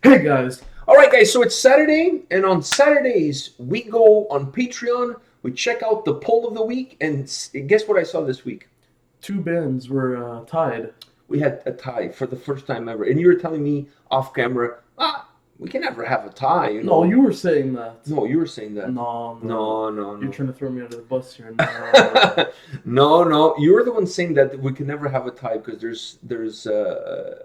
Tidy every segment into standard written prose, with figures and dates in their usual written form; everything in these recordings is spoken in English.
Hey guys. Alright guys, so it's Saturday, and on Saturdays we go on Patreon, we check out the poll of the week, and guess what I saw this week? Two bands were tied. We had a tie for the first time ever, and you were telling me off camera, we can never have a tie, you No, know. you were saying that. No, you were saying that. No. No, no, You're no. trying to throw me under the bus here. No. No, no, you're the one saying that we can never have a tie because there's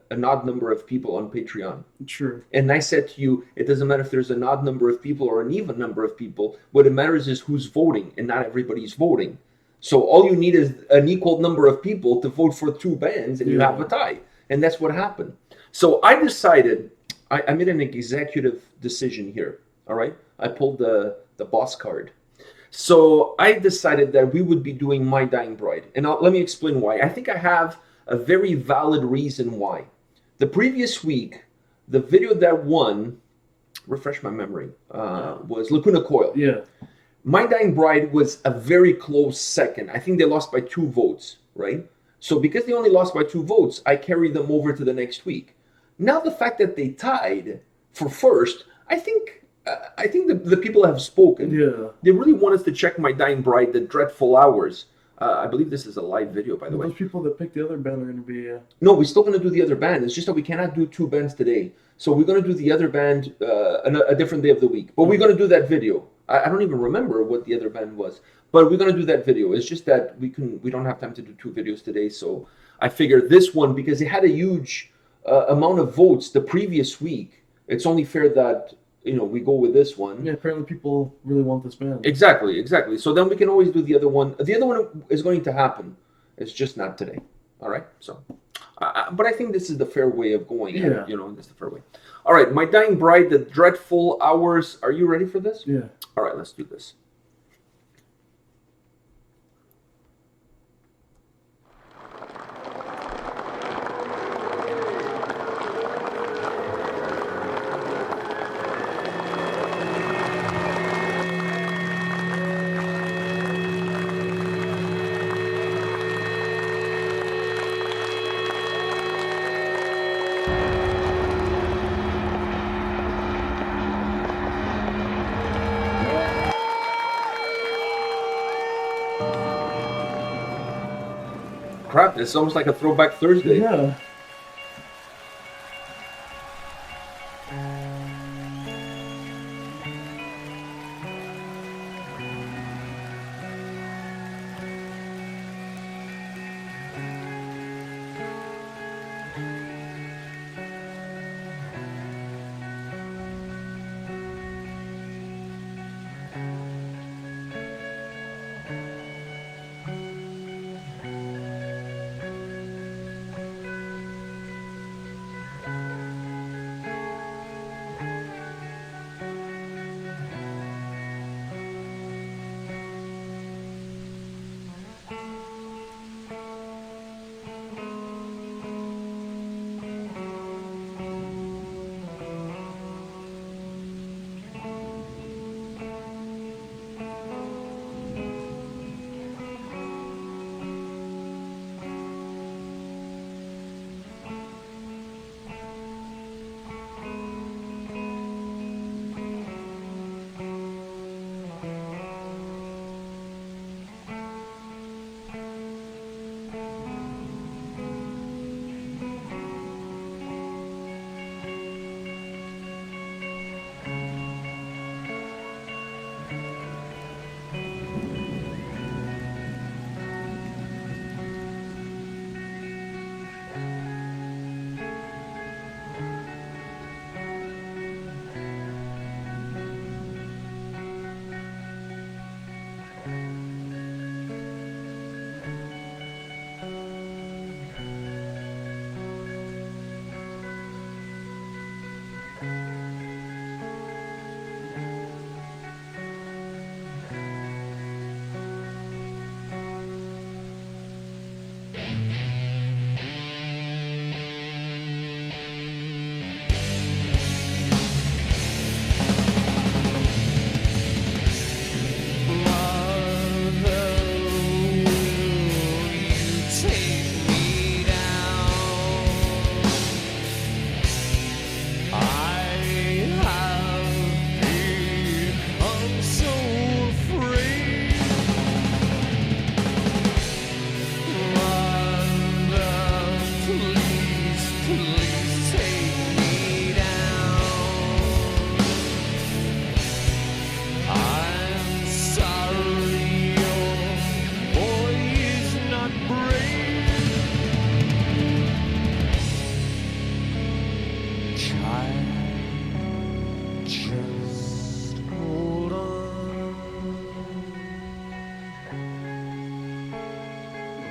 an odd number of people on Patreon. True. And I said to you, it doesn't matter if there's an odd number of people or an even number of people. What it matters is who's voting, and not everybody's voting. So all you need is an equal number of people to vote for two bands, and you have a tie. And that's what happened. So I decided, I made an executive decision here. All right, I pulled the boss card. So I decided that we would be doing My Dying Bride, and let me explain why. I think I have a very valid reason why. The previous week, the video that won, refresh my memory, was Lacuna Coil. Yeah. My Dying Bride was a very close second. I think they lost by 2 votes, right? So because they only lost by 2 votes, I carried them over to the next week. Now the fact that they tied for first, I think the people have spoken. Yeah. They really want us to check My Dying Bride, The Dreadful Hours. I believe this is a live video, by the way. Those people that picked the other band are going to be... No, we're still going to do the other band. It's just that we cannot do 2 bands today. So we're going to do the other band a different day of the week. But we're going to do that video. I don't even remember what the other band was. But we're going to do that video. It's just that we don't have time to do 2 videos today. So I figured this one, because it had a huge amount of votes the previous week, it's only fair that we go with this one. Yeah, apparently people really want this band. Exactly. So then we can always do the other one. The other one is going to happen. It's just not today. All right. So, but I think this is the fair way of going. Yeah. This is the fair way. All right. My Dying Bride, The Dreadful Hours. Are you ready for this? Yeah. All right. Let's do this. Crap, it's almost like a Throwback Thursday. Yeah.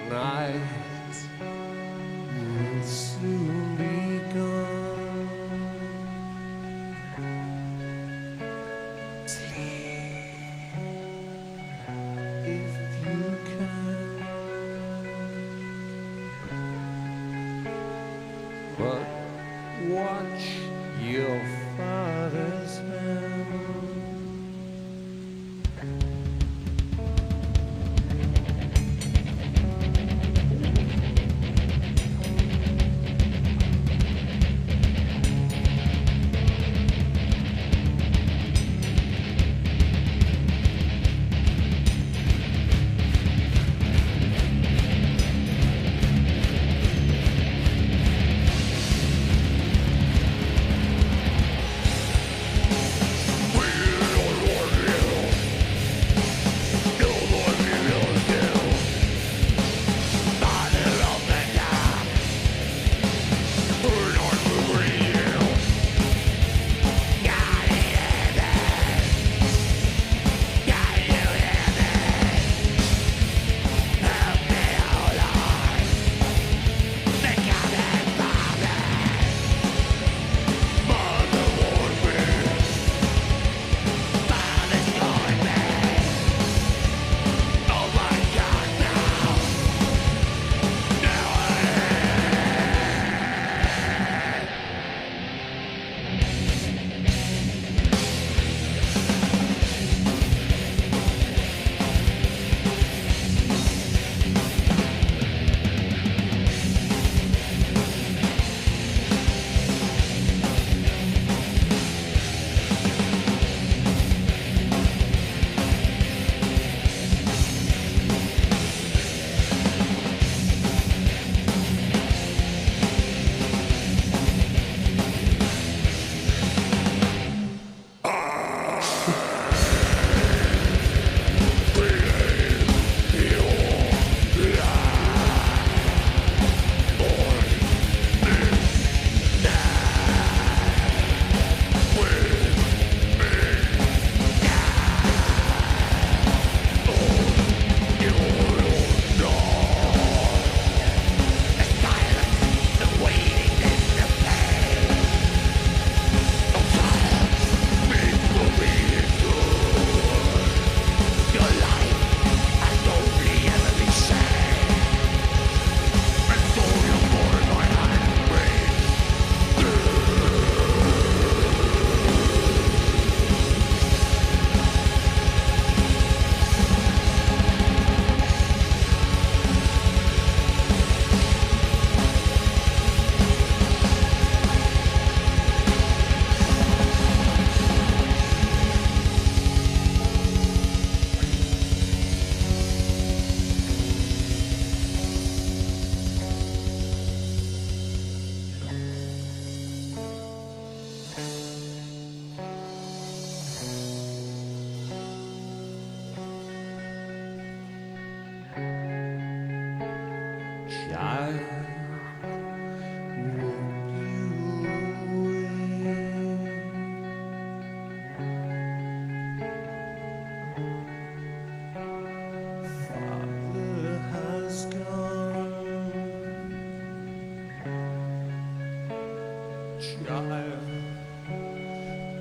night will soon be gone. Sleep if you can, but watch your father's hand.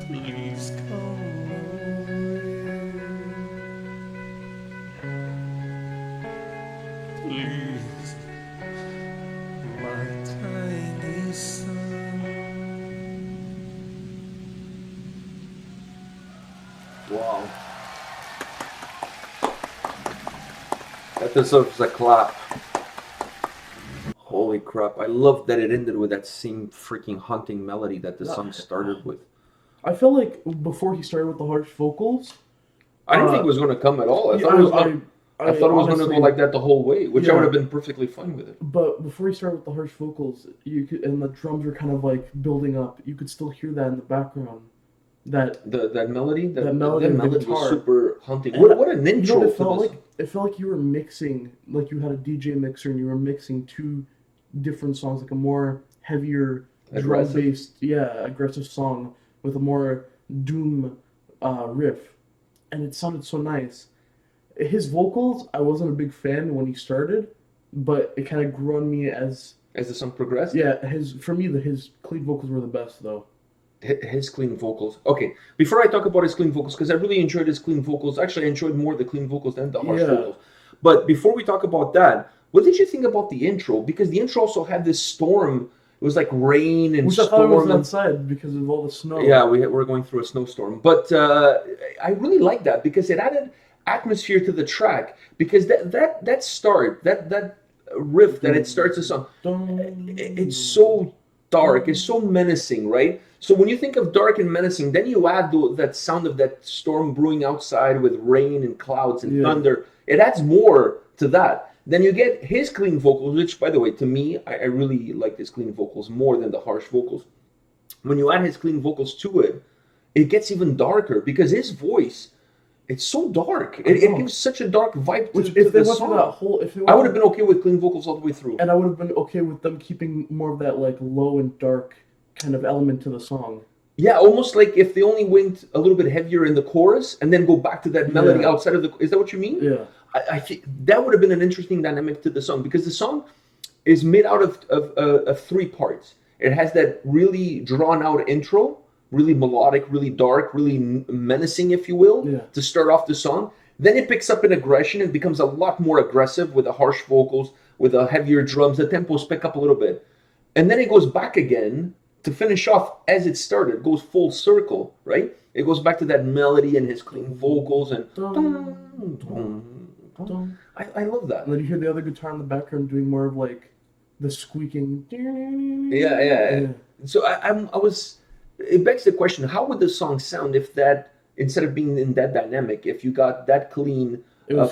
Please come away. Please, my tiny son. Wow. That deserves a clap. Holy crap. I love that it ended with that same freaking haunting melody that the song started with. I felt like before he started with the harsh vocals, I didn't think it was going to come at all. I thought it was going to go like that the whole way, which I would have been perfectly fine with it. But before he started with the harsh vocals, you could, and the drums were kind of like building up. You could still hear that in the background. That melody, that melody was super haunting. What an intro! It felt like you were mixing, like you had a DJ mixer and you were mixing two different songs, like a more heavier drum-based, aggressive song with a more doom riff, and it sounded so nice. His vocals, I wasn't a big fan when he started, but it kind of grew on me as the song progressed. Yeah, his clean vocals were the best though. His clean vocals. Okay, before I talk about his clean vocals, because I really enjoyed his clean vocals. Actually, I enjoyed more the clean vocals than the harsh vocals. But before we talk about that, what did you think about the intro? Because the intro also had this storm. It was like rain and storm. I thought it was outside because of all the snow. Yeah, we're going through a snowstorm. But I really like that because it added atmosphere to the track. Because that start, that riff that it starts the song, it's so dark, it's so menacing, right? So when you think of dark and menacing, then you add that sound of that storm brewing outside with rain and clouds and thunder. It adds more to that. Then you get his clean vocals, which, by the way, to me, I really like his clean vocals more than the harsh vocals. When you add his clean vocals to it, it gets even darker because his voice, it's so dark. It gives such a dark vibe to the song. I would have been okay with clean vocals all the way through. And I would have been okay with them keeping more of that like low and dark kind of element to the song. Yeah, almost like if they only went a little bit heavier in the chorus and then go back to that melody outside of the... Is that what you mean? Yeah. I think that would have been an interesting dynamic to the song because the song is made out of 3 parts. It has that really drawn-out intro, really melodic, really dark, really menacing, if you will, to start off the song. Then it picks up in aggression and becomes a lot more aggressive with the harsh vocals, with the heavier drums. The tempos pick up a little bit. And then it goes back again to finish off as it started. It goes full circle, right? It goes back to that melody and his clean vocals and... I love that. And then you hear the other guitar in the background doing more of like the squeaking. Yeah. So I was... It begs the question, how would the song sound if that, instead of being in that dynamic, if you got that clean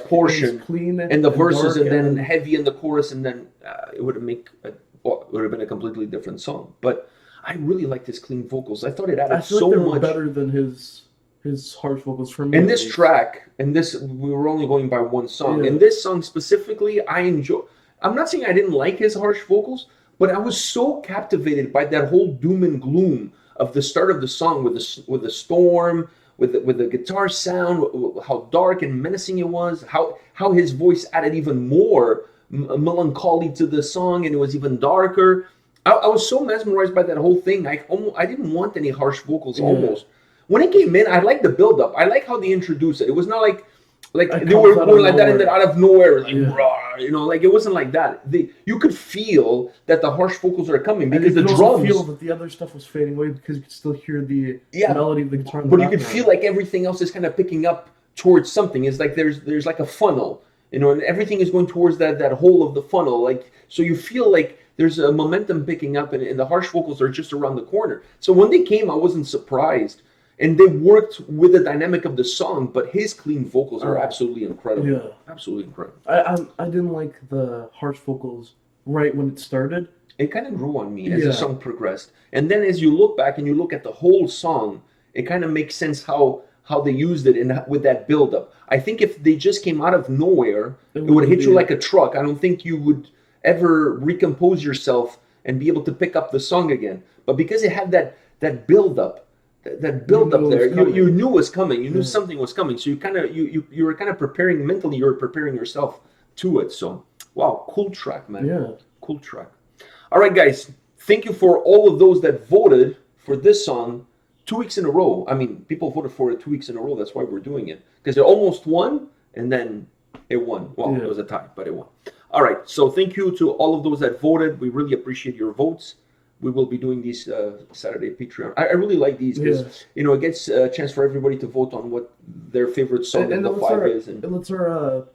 portion clean and the verses and then heavy in the chorus and then it would have been a completely different song. But I really liked his clean vocals. I thought it added so much. Better than his harsh vocals for me. In this track, we were only going by one song. In this song specifically, I enjoy. I'm not saying I didn't like his harsh vocals, but I was so captivated by that whole doom and gloom of the start of the song with the storm, with the guitar sound, how dark and menacing it was, how his voice added even more melancholy to the song, and it was even darker. I was so mesmerized by that whole thing. I didn't want any harsh vocals almost. When it came in, I liked the build-up. I like how they introduced it. It was not like they were going like that and then out of nowhere, like rah, like it wasn't like that. You could feel that the harsh vocals are coming because the drums. You feel that the other stuff was fading away because you could still hear the melody of the guitar. But you could feel like everything else is kind of picking up towards something. It's like there's like a funnel, and everything is going towards that hole of the funnel. Like so, you feel like there's a momentum picking up, and the harsh vocals are just around the corner. So when they came, I wasn't surprised. And they worked with the dynamic of the song, but his clean vocals are absolutely incredible. Yeah. Absolutely incredible. I didn't like the harsh vocals right when it started. It kind of grew on me as the song progressed. And then as you look back and you look at the whole song, it kind of makes sense how they used it with that build-up. I think if they just came out of nowhere, it would hit you like a truck. I don't think you would ever recompose yourself and be able to pick up the song again. But because it had that build-up, that build up there, you knew was coming. You knew something was coming. So you were kind of preparing mentally. You were preparing yourself to it. So wow, cool track, man. Yeah, cool track. All right, guys. Thank you for all of those that voted for this song 2 weeks in a row. I mean, people voted for it 2 weeks in a row. That's why we're doing it, because it almost won and then it won. Well, it was a tie, but it won. All right. So thank you to all of those that voted. We really appreciate your votes. We will be doing these Saturday Patreon. I really like these because it gets a chance for everybody to vote on what their favorite song of the 5 is, and it lets our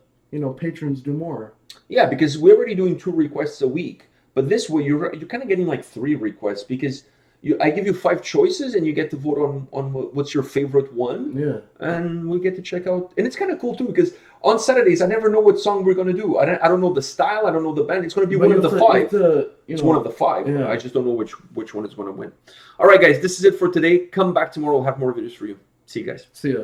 patrons do more. Yeah, because we're already doing 2 requests a week, but this way you're kind of getting like 3 requests because I give you 5 choices and you get to vote on what's your favorite one. Yeah, and we get to check out, and it's kind of cool too because on Saturdays I never know what song we're gonna do. I don't know the style. I don't know the band. It's gonna be one of the 5. It's one of the 5. Yeah. I just don't know which one is going to win. All right, guys, this is it for today. Come back tomorrow. We'll have more videos for you. See you guys. See ya.